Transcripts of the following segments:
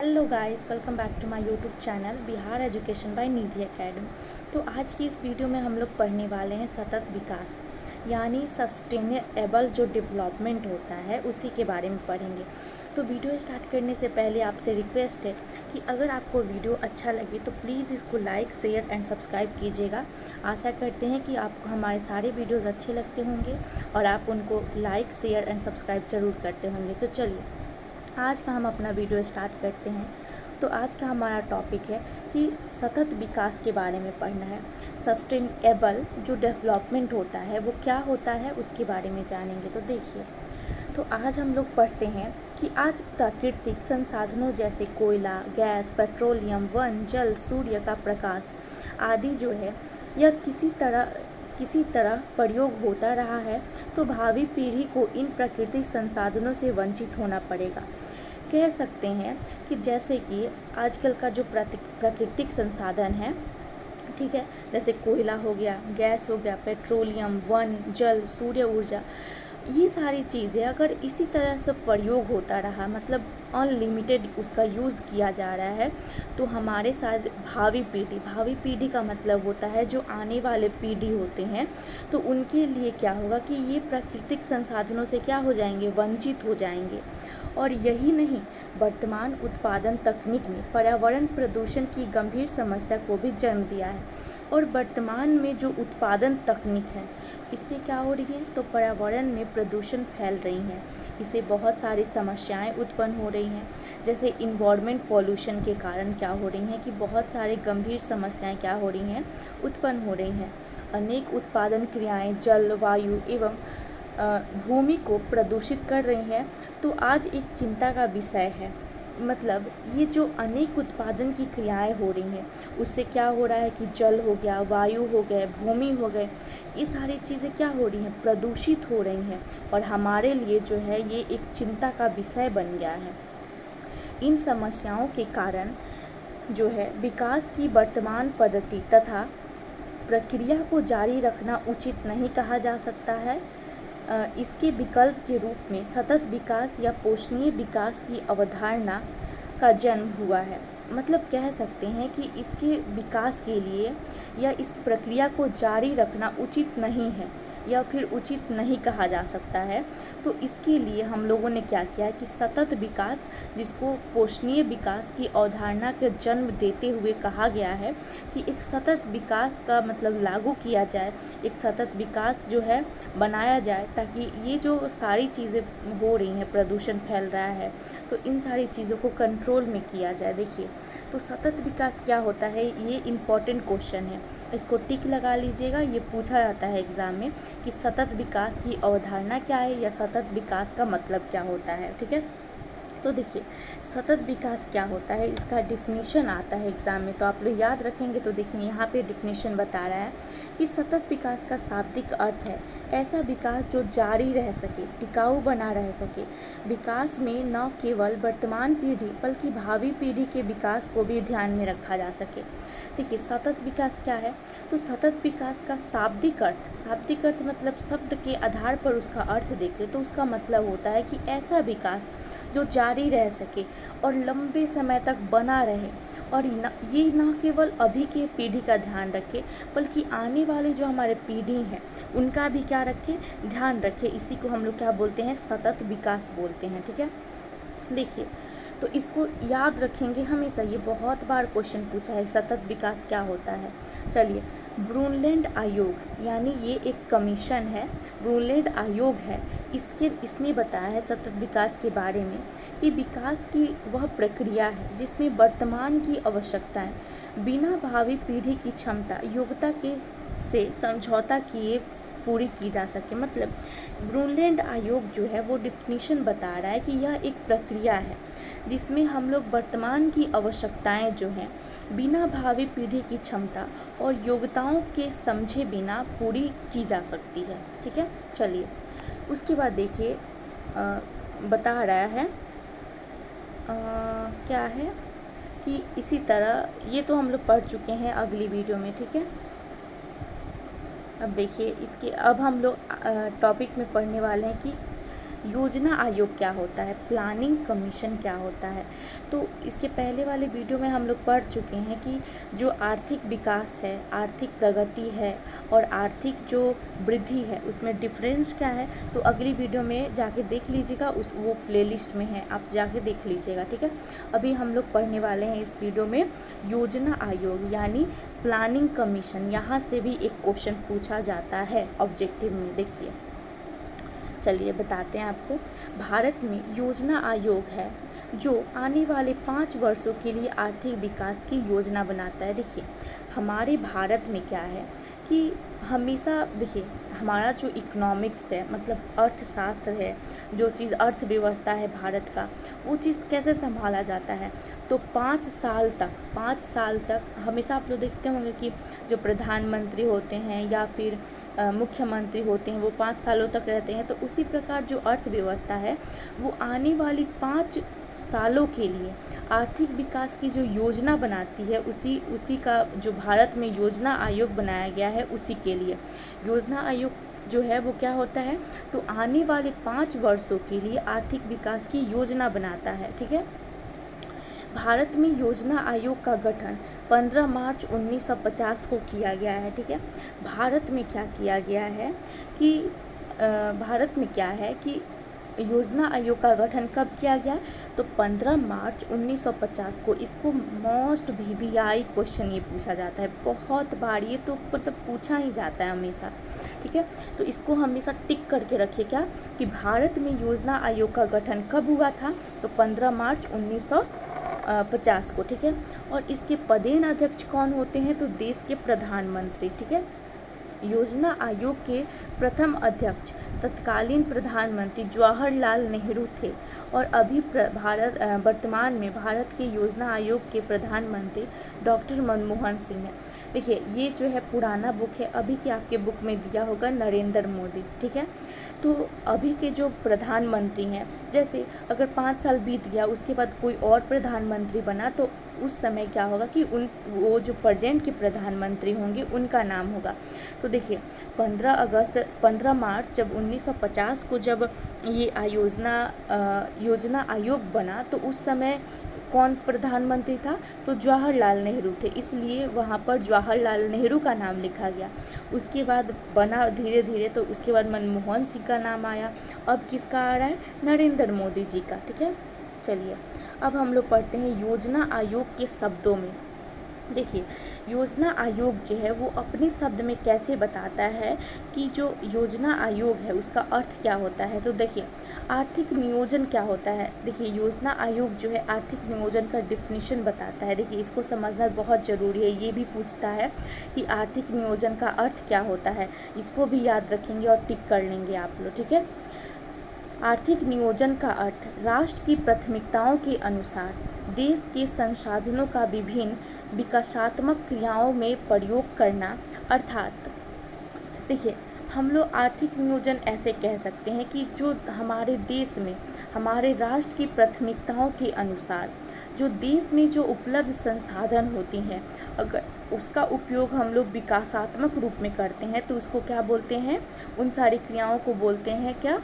Hello guys, welcome back to my YouTube channel Bihar education by Nidhi academy. तो आज की इस वीडियो में हम लोग पढ़ने वाले हैं सतत विकास यानी सस्टेनेबल जो डेवलपमेंट होता है उसी के बारे में पढ़ेंगे। तो वीडियो स्टार्ट करने से पहले आपसे रिक्वेस्ट है कि अगर आपको वीडियो अच्छा लगे तो प्लीज़ इसको लाइक शेयर एंड सब्सक्राइब कीजिएगा। आशा करते हैं कि आपको हमारे सारे वीडियोज़ अच्छे लगते होंगे और आप उनको लाइक शेयर एंड सब्सक्राइब ज़रूर करते होंगे। तो चलिए आज का हम अपना वीडियो स्टार्ट करते हैं। तो आज का हमारा टॉपिक है कि सतत विकास के बारे में पढ़ना है। सस्टेनेबल जो डेवलपमेंट होता है वो क्या होता है उसके बारे में जानेंगे। तो देखिए, तो आज हम लोग पढ़ते हैं कि आज प्राकृतिक संसाधनों जैसे कोयला, गैस, पेट्रोलियम, वन, जल, सूर्य का प्रकाश आदि जो है यह किसी तरह प्रयोग होता रहा है तो भावी पीढ़ी को इन प्राकृतिक संसाधनों से वंचित होना पड़ेगा। कह सकते हैं कि जैसे कि आजकल का जो प्राकृतिक संसाधन है, ठीक है, जैसे कोयला हो गया, गैस हो गया, पेट्रोलियम, वन, जल, सूर्य ऊर्जा, ये सारी चीज़ें अगर इसी तरह से प्रयोग होता रहा, मतलब अनलिमिटेड उसका यूज़ किया जा रहा है, तो हमारे साथ भावी पीढ़ी का मतलब होता है जो आने वाले पीढ़ी होते हैं, तो उनके लिए क्या होगा कि ये प्राकृतिक संसाधनों से क्या हो जाएंगे, वंचित हो जाएंगे। और यही नहीं, वर्तमान उत्पादन तकनीक ने पर्यावरण प्रदूषण की गंभीर समस्या को भी जन्म दिया है। और वर्तमान में जो उत्पादन तकनीक है इससे क्या हो रही है, तो पर्यावरण में प्रदूषण फैल रही हैं, इससे बहुत सारी समस्याएं उत्पन्न हो रही हैं। जैसे इन्वायरमेंट पॉल्यूशन के कारण क्या हो रही हैं कि बहुत सारे गंभीर समस्याएं क्या हो रही हैं, उत्पन्न हो रही हैं। अनेक उत्पादन क्रियाएं जल, वायु एवं भूमि को प्रदूषित कर रही हैं। तो आज एक चिंता का विषय है, मतलब ये जो अनेक उत्पादन की क्रियाएं हो रही हैं उससे क्या हो रहा है कि जल हो गया, वायु हो गए, भूमि हो गए, ये सारी चीज़ें क्या हो रही हैं, प्रदूषित हो रही हैं। और हमारे लिए जो है ये एक चिंता का विषय बन गया है। इन समस्याओं के कारण जो है विकास की वर्तमान पद्धति तथा प्रक्रिया को जारी रखना उचित नहीं कहा जा सकता है। इसके विकल्प के रूप में सतत विकास या पोषणीय विकास की अवधारणा का जन्म हुआ है। मतलब कह सकते हैं कि इसके विकास के लिए या इस प्रक्रिया को जारी रखना उचित नहीं है या फिर उचित नहीं कहा जा सकता है। तो इसके लिए हम लोगों ने क्या किया है कि सतत विकास, जिसको पोषणीय विकास की अवधारणा के जन्म देते हुए कहा गया है कि एक सतत विकास का मतलब लागू किया जाए, एक सतत विकास जो है बनाया जाए, ताकि ये जो सारी चीज़ें हो रही हैं, प्रदूषण फैल रहा है, तो इन सारी चीज़ों को कंट्रोल में किया जाए। देखिए, तो सतत विकास क्या होता है, ये इम्पॉर्टेंट क्वेश्चन है, इसको टिक लगा लीजिएगा। ये पूछा जाता है एग्ज़ाम में कि सतत विकास की अवधारणा क्या है या सतत विकास का मतलब क्या होता है, ठीक है। तो देखिए, सतत विकास क्या होता है, इसका डिफिनीशन आता है एग्ज़ाम में, तो आप लोग याद रखेंगे। तो देखिए, यहाँ पे डिफिनीशन बता रहा है कि सतत विकास का शाब्दिक अर्थ है ऐसा विकास जो जारी रह सके, टिकाऊ बना रह सके। विकास में न केवल वर्तमान पीढ़ी बल्कि भावी पीढ़ी के विकास को भी ध्यान में रखा जा सके। देखिए, सतत विकास क्या है, तो सतत विकास का शाब्दिक अर्थ मतलब शब्द के आधार पर उसका अर्थ देखें तो उसका मतलब होता है कि ऐसा विकास जो जारी रह सके और लंबे समय तक बना रहे, और ये न केवल अभी के पीढ़ी का ध्यान रखे बल्कि आने वाले जो हमारे पीढ़ी हैं उनका भी क्या रखे, ध्यान रखे। इसी को हम लोग क्या बोलते हैं, सतत विकास बोलते हैं, ठीक है। देखिए, तो इसको याद रखेंगे हमेशा, ये बहुत बार क्वेश्चन पूछा है, सतत विकास क्या होता है। चलिए, ब्रूनलैंड आयोग यानी ये एक कमीशन है, ब्रूनलैंड आयोग है, इसने बताया है सतत विकास के बारे में कि विकास की वह प्रक्रिया है जिसमें वर्तमान की आवश्यकताएं बिना भावी पीढ़ी की क्षमता योग्यता के से समझौता किए पूरी की जा सके। मतलब ब्रूनलैंड आयोग जो है वो डिफिनीशन बता रहा है कि यह एक प्रक्रिया है जिसमें हम लोग वर्तमान की आवश्यकताएं जो हैं बिना भावी पीढ़ी की क्षमता और योग्यताओं के समझे बिना पूरी की जा सकती है, ठीक है। चलिए, उसके बाद देखिए, बता रहा है क्या है कि इसी तरह, ये तो हम लोग पढ़ चुके हैं अगली वीडियो में, ठीक है। अब देखिए, अब हम लोग टॉपिक में पढ़ने वाले हैं कि योजना आयोग क्या होता है, प्लानिंग कमीशन क्या होता है। तो इसके पहले वाले वीडियो में हम लोग पढ़ चुके हैं कि जो आर्थिक विकास है, आर्थिक प्रगति है और आर्थिक जो वृद्धि है उसमें डिफरेंस क्या है। तो अगली वीडियो में जाके देख लीजिएगा, वो प्लेलिस्ट में है, आप जाके देख लीजिएगा, ठीक है। अभी हम लोग पढ़ने वाले हैं इस वीडियो में योजना आयोग यानी प्लानिंग कमीशन। यहाँ से भी एक क्वेश्चन पूछा जाता है ऑब्जेक्टिव में, देखिए। चलिए बताते हैं आपको। भारत में योजना आयोग है जो आने वाले 5 वर्षों के लिए आर्थिक विकास की योजना बनाता है। देखिए हमारे भारत में क्या है कि हमेशा देखिए हमारा जो इकोनॉमिक्स है, मतलब अर्थशास्त्र है, जो चीज़ अर्थव्यवस्था है भारत का, वो चीज़ कैसे संभाला जाता है। तो 5 साल तक हमेशा आप लोग देखते होंगे कि जो प्रधानमंत्री होते हैं या फिर मुख्यमंत्री होते हैं वो 5 सालों तक रहते हैं। तो उसी प्रकार जो अर्थव्यवस्था है वो आने वाली 5 सालों के लिए आर्थिक विकास की जो योजना बनाती है, उसी का जो भारत में योजना आयोग बनाया गया है, उसी के लिए योजना आयोग जो है वो क्या होता है, तो आने वाले 5 वर्षों के लिए आर्थिक विकास की योजना बनाता है, ठीक है। भारत में योजना आयोग का गठन 15 मार्च 1950 को किया गया है, ठीक है। भारत में क्या किया गया है कि भारत में क्या है कि योजना आयोग का गठन कब किया गया, तो 15 मार्च 1950 को। इसको मोस्ट VVI क्वेश्चन ये पूछा जाता है, बहुत बार ये तो मतलब पूछा ही जाता है हमेशा, ठीक है। तो इसको हमेशा टिक करके रखिए क्या कि भारत में योजना आयोग का गठन कब हुआ था, तो 15 मार्च 1950 को, ठीक है। और इसके पदेन अध्यक्ष कौन होते हैं, तो देश के प्रधानमंत्री, ठीक है। योजना आयोग के प्रथम अध्यक्ष तत्कालीन प्रधानमंत्री जवाहरलाल नेहरू थे और अभी वर्तमान में भारत के योजना आयोग के प्रधानमंत्री डॉक्टर मनमोहन सिंह हैं। देखिए ये जो है पुराना बुक है, अभी के आपके बुक में दिया होगा नरेंद्र मोदी, ठीक है। तो अभी के जो प्रधानमंत्री हैं, जैसे अगर 5 साल बीत गया उसके बाद कोई और प्रधानमंत्री बना तो उस समय क्या होगा कि वो जो प्रेजेंट के प्रधानमंत्री होंगे उनका नाम होगा। तो देखिए 15 मार्च जब 1950 को जब ये योजना आयोग बना तो उस समय कौन प्रधानमंत्री था, तो जवाहरलाल नेहरू थे, इसलिए वहाँ पर जवाहरलाल नेहरू का नाम लिखा गया। उसके बाद बना धीरे धीरे, तो उसके बाद मनमोहन सिंह का नाम आया, अब किसका आ रहा है, नरेंद्र मोदी जी का, ठीक है। चलिए अब हम लोग पढ़ते हैं योजना आयोग के शब्दों में। देखिए योजना आयोग जो है वो अपने शब्द में कैसे बताता है कि जो योजना आयोग है उसका अर्थ क्या होता है। तो देखिए आर्थिक नियोजन क्या होता है। देखिए योजना आयोग जो है आर्थिक नियोजन का डिफिनीशन बताता है। देखिए इसको समझना बहुत ज़रूरी है, ये भी पूछता है कि आर्थिक नियोजन का अर्थ क्या होता है, इसको भी याद रखेंगे और टिक कर लेंगे आप लोग, ठीक है। आर्थिक नियोजन का अर्थ राष्ट्र की प्राथमिकताओं के अनुसार देश के संसाधनों का विभिन्न विकासात्मक क्रियाओं में प्रयोग करना। अर्थात देखिए हम लोग आर्थिक नियोजन ऐसे कह सकते हैं कि जो हमारे देश में हमारे राष्ट्र की प्राथमिकताओं के अनुसार जो देश में जो उपलब्ध संसाधन होती हैं, अगर उसका उपयोग हम लोग विकासात्मक रूप में करते हैं तो उसको क्या बोलते हैं, उन सारी क्रियाओं को बोलते हैं क्या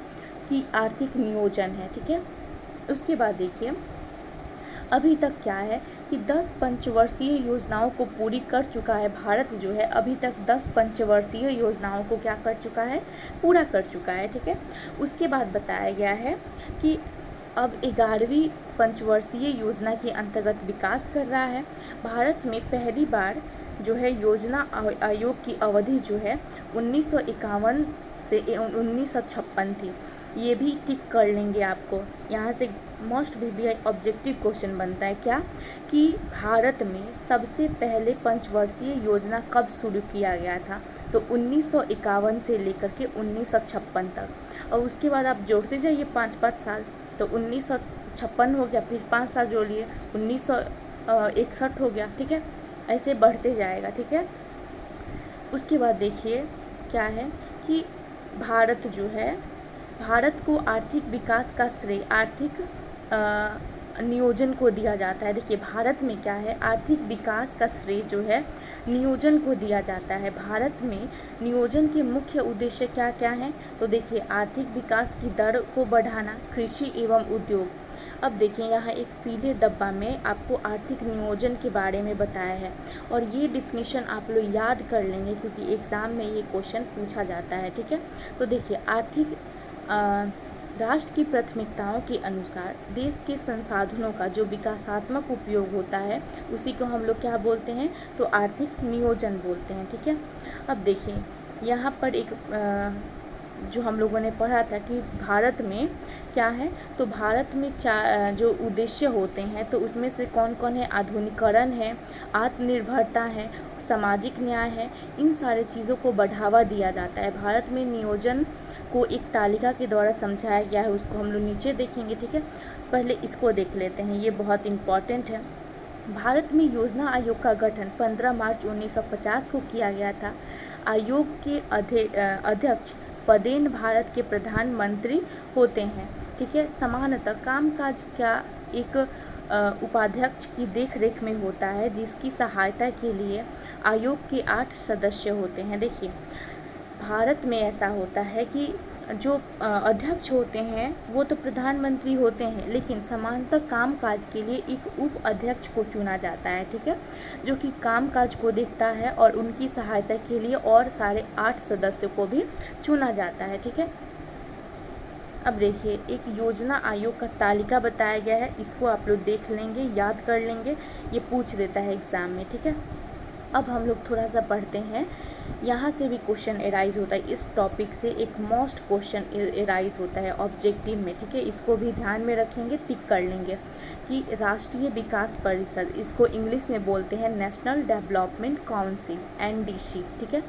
कि आर्थिक नियोजन है, ठीक है। उसके बाद देखिए अभी तक क्या है कि 10 पंचवर्षीय योजनाओं को पूरी कर चुका है भारत जो है, अभी तक 10 पंचवर्षीय योजनाओं को क्या कर चुका है, पूरा कर चुका है, ठीक है। उसके बाद बताया गया है कि अब 11वीं पंचवर्षीय योजना के अंतर्गत विकास कर रहा है। भारत में पहली बार जो है योजना आयोग की अवधि जो है 1951 से 1956 थी। ये भी टिक कर लेंगे, आपको यहाँ से मोस्ट VVI ऑब्जेक्टिव क्वेश्चन बनता है क्या कि भारत में सबसे पहले पंचवर्षीय योजना कब शुरू किया गया था, तो 1951 से लेकर के 1956 तक। और उसके बाद आप जोड़ते जाइए 5-5 साल, तो 1956 हो गया, फिर 5 साल जोड़ लिए 1961 हो गया, ठीक है। ऐसे बढ़ते जाएगा, ठीक है। उसके बाद देखिए क्या है कि भारत जो है, भारत को आर्थिक विकास का श्रेय नियोजन को दिया जाता है। देखिए भारत में क्या है, आर्थिक विकास का श्रेय जो है नियोजन को दिया जाता है। भारत में नियोजन के मुख्य उद्देश्य क्या क्या हैं, तो देखिए आर्थिक विकास की दर को बढ़ाना, कृषि एवं उद्योग। अब देखिए यहाँ एक पीले डब्बा में आपको आर्थिक नियोजन के बारे में बताया है और ये डिफिनीशन आप लोग याद कर लेंगे क्योंकि एग्ज़ाम में ये क्वेश्चन पूछा जाता है। ठीक है, तो देखिए आर्थिक राष्ट्र की प्राथमिकताओं के अनुसार देश के संसाधनों का जो विकासात्मक उपयोग होता है उसी को हम लोग क्या बोलते हैं, तो आर्थिक नियोजन बोलते हैं। ठीक है, अब देखिए यहाँ पर एक जो हम लोगों ने पढ़ा था कि भारत में क्या है, तो भारत में जो उद्देश्य होते हैं तो उसमें से कौन कौन है, आधुनिकीकरण है, आत्मनिर्भरता है, सामाजिक न्याय है। इन सारे चीज़ों को बढ़ावा दिया जाता है। भारत में नियोजन को एक तालिका के द्वारा समझाया गया है, उसको हम लोग नीचे देखेंगे। ठीक है, पहले इसको देख लेते हैं, ये बहुत इम्पॉर्टेंट है। भारत में योजना आयोग का गठन 15 मार्च 1950 को किया गया था। आयोग के अध्यक्ष पदेन भारत के प्रधानमंत्री होते हैं। ठीक है, सामान्यतः कामकाज का एक उपाध्यक्ष की देखरेख में होता है जिसकी सहायता के लिए आयोग के 8 सदस्य होते हैं। देखिए भारत में ऐसा होता है कि जो अध्यक्ष होते हैं वो तो प्रधानमंत्री होते हैं, लेकिन सामान्यतः कामकाज के लिए एक उप अध्यक्ष को चुना जाता है। ठीक है, जो कि कामकाज को देखता है और उनकी सहायता के लिए और सारे 8 सदस्यों को भी चुना जाता है। ठीक है, अब देखिए एक योजना आयोग का तालिका बताया गया है, इसको आप लोग देख लेंगे, याद कर लेंगे, ये पूछ देता है एग्ज़ाम में। ठीक है, अब हम लोग थोड़ा सा पढ़ते हैं, यहाँ से भी क्वेश्चन एराइज होता है। इस टॉपिक से एक मोस्ट क्वेश्चन एराइज होता है ऑब्जेक्टिव में। ठीक है, इसको भी ध्यान में रखेंगे, टिक कर लेंगे कि राष्ट्रीय विकास परिषद, इसको इंग्लिश में बोलते हैं नेशनल डेवलपमेंट काउंसिल NDC। ठीक है,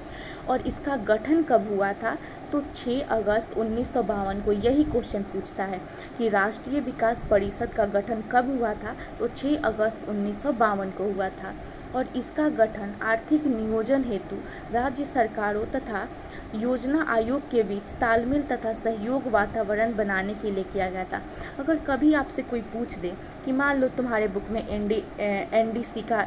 और इसका गठन कब हुआ था, तो 6 अगस्त 1952 को यही क्वेश्चन पूछता है कि राष्ट्रीय विकास परिषद का गठन कब हुआ था, तो 6 अगस्त 1952 को हुआ था। और इसका गठन आर्थिक नियोजन हेतु राज्य सरकारों तथा योजना आयोग के बीच तालमेल तथा सहयोग वातावरण बनाने के लिए किया गया था। अगर कभी आपसे कोई पूछ दे कि मान लो तुम्हारे बुक में NDC का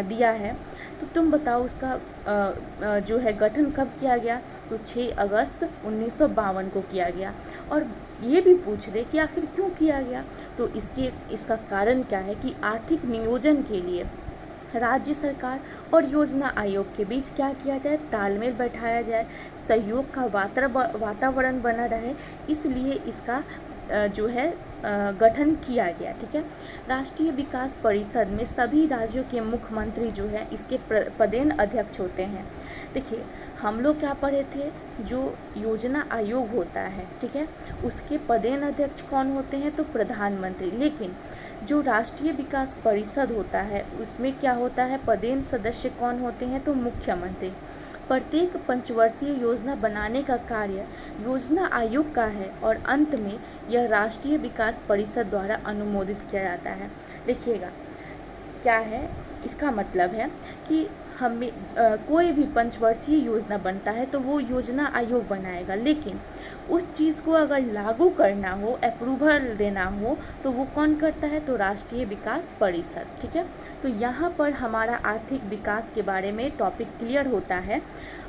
दिया है तो तुम बताओ उसका जो है गठन कब किया गया, तो 6 अगस्त 1952 को किया गया। और ये भी पूछ दे कि आखिर क्यों किया गया, तो इसका कारण क्या है कि आर्थिक नियोजन के लिए राज्य सरकार और योजना आयोग के बीच क्या किया जाए, तालमेल बैठाया जाए, सहयोग का वातावरण बना रहे, इसलिए इसका जो है गठन किया गया। ठीक है, राष्ट्रीय विकास परिषद में सभी राज्यों के मुख्यमंत्री जो है इसके पदेन अध्यक्ष होते हैं। देखिए हम लोग क्या पढ़े थे, जो योजना आयोग होता है, ठीक है, उसके पदेन अध्यक्ष कौन होते हैं, तो प्रधानमंत्री। लेकिन जो राष्ट्रीय विकास परिषद होता है उसमें क्या होता है, पदेन सदस्य कौन होते हैं, तो मुख्यमंत्री। प्रत्येक पंचवर्षीय योजना बनाने का कार्य योजना आयोग का है और अंत में यह राष्ट्रीय विकास परिषद द्वारा अनुमोदित किया जाता है। देखिएगा क्या है, इसका मतलब है कि हमें कोई भी पंचवर्षीय योजना बनता है तो वो योजना आयोग बनाएगा, लेकिन उस चीज़ को अगर लागू करना हो, अप्रूवल देना हो, तो वो कौन करता है, तो राष्ट्रीय विकास परिषद। ठीक है, तो यहाँ पर हमारा आर्थिक विकास के बारे में टॉपिक क्लियर होता है।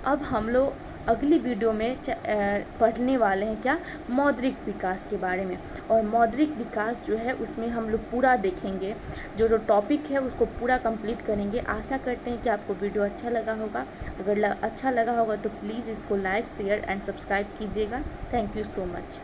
अब हम लोग अगली वीडियो में पढ़ने वाले हैं क्या, मौद्रिक विकास के बारे में। और मौद्रिक विकास जो है उसमें हम लोग पूरा देखेंगे, जो टॉपिक है उसको पूरा कंप्लीट करेंगे। आशा करते हैं कि आपको वीडियो अच्छा लगा होगा। अगर अच्छा लगा होगा तो प्लीज़ इसको लाइक, शेयर एंड सब्सक्राइब कीजिएगा। Thank you so much.